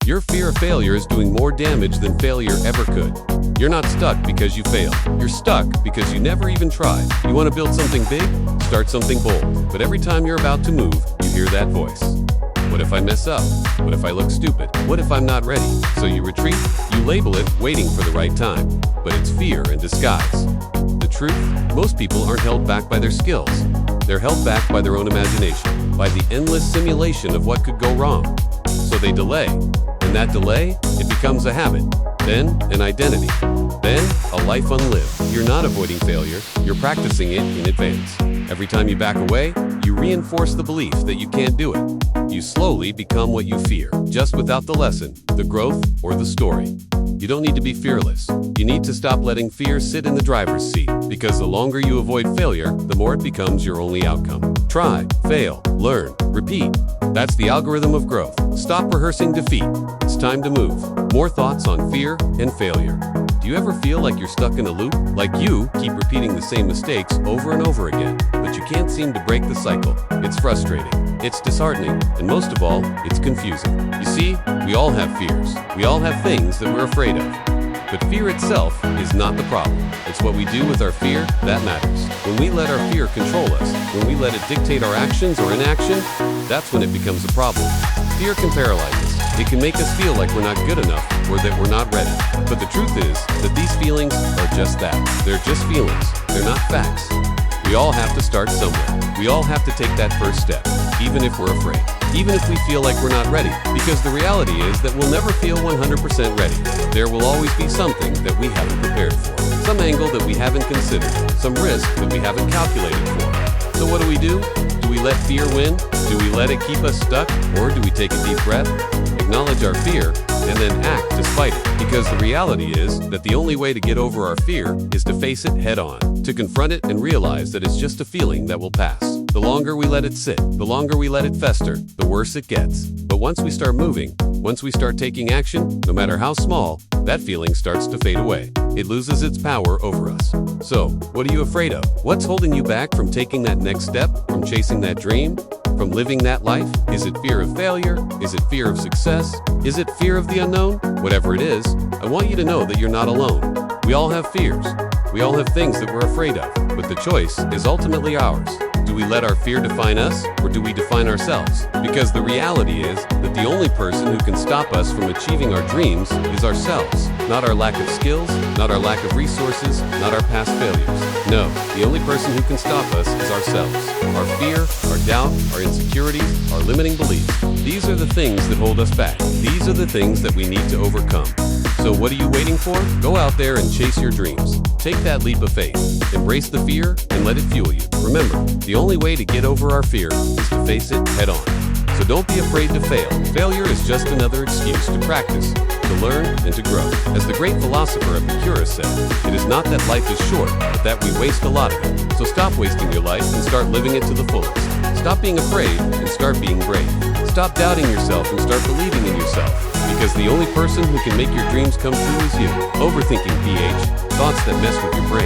Your fear of failure is doing more damage than failure ever could. You're not stuck because you failed. You're stuck because you never even tried. You want to build something big? Start something bold. But every time you're about to move, you hear that voice. What if I mess up? What if I look stupid? What if I'm not ready? So you retreat, you label it, waiting for the right time. But it's fear in disguise. The truth? Most people aren't held back by their skills. They're held back by their own imagination, by the endless simulation of what could go wrong. So they delay. And that delay, it becomes a habit, then an identity, then a life unlived. You're not avoiding failure, you're practicing it in advance. Every time you back away, you reinforce the belief that you can't do it. You slowly become what you fear, just without the lesson, the growth, or the story. You don't need to be fearless. You need to stop letting fear sit in the driver's seat, because the longer you avoid failure, the more it becomes your only outcome. Try, fail, learn, repeat. That's the algorithm of growth. Stop rehearsing defeat. It's time to move. More thoughts on fear and failure. Do you ever feel like you're stuck in a loop? Like you keep repeating the same mistakes over and over again, but you can't seem to break the cycle. It's frustrating. It's disheartening. And most of all, it's confusing. You see, we all have fears. We all have things that we're afraid of. But fear itself is not the problem. It's what we do with our fear that matters. When we let our fear control us, when we let it dictate our actions or inaction, that's when it becomes a problem. Fear can paralyze us. It can make us feel like we're not good enough or that we're not ready. But the truth is that these feelings are just that. They're just feelings. They're not facts. We all have to start somewhere. We all have to take that first step, even if we're afraid. Even if we feel like we're not ready, because the reality is that we'll never feel 100% ready. There will always be something that we haven't prepared for, some angle that we haven't considered, some risk that we haven't calculated for. So what do? Do we let fear win? Do we let it keep us stuck? Or do we take a deep breath, acknowledge our fear, and then act despite it? Because the reality is that the only way to get over our fear is to face it head on, to confront it and realize that it's just a feeling that will pass. The longer we let it sit, the longer we let it fester, the worse it gets. But once we start moving, once we start taking action, no matter how small, that feeling starts to fade away. It loses its power over us. So, what are you afraid of? What's holding you back from taking that next step, from chasing that dream, from living that life? Is it fear of failure? Is it fear of success? Is it fear of the unknown? Whatever it is, I want you to know that you're not alone. We all have fears. We all have things that we're afraid of, but the choice is ultimately ours. Do we let our fear define us, or do we define ourselves? Because the reality is that the only person who can stop us from achieving our dreams is ourselves. Not our lack of skills, not our lack of resources, not our past failures. No, the only person who can stop us is ourselves. Our fear, our doubt, our insecurities, our limiting beliefs. These are the things that hold us back. These are the things that we need to overcome. So what are you waiting for? Go out there and chase your dreams. Take that leap of faith. Embrace the fear and let it fuel you. Remember, the only way to get over our fear is to face it head on. So don't be afraid to fail. Failure is just another excuse to practice, to learn, and to grow. As the great philosopher Epicurus said, it is not that life is short, but that we waste a lot of it. So stop wasting your life and start living it to the fullest. Stop being afraid and start being brave. Stop doubting yourself and start believing in yourself. Because the only person who can make your dreams come true is you. Overthinking PH, thoughts that mess with your brain.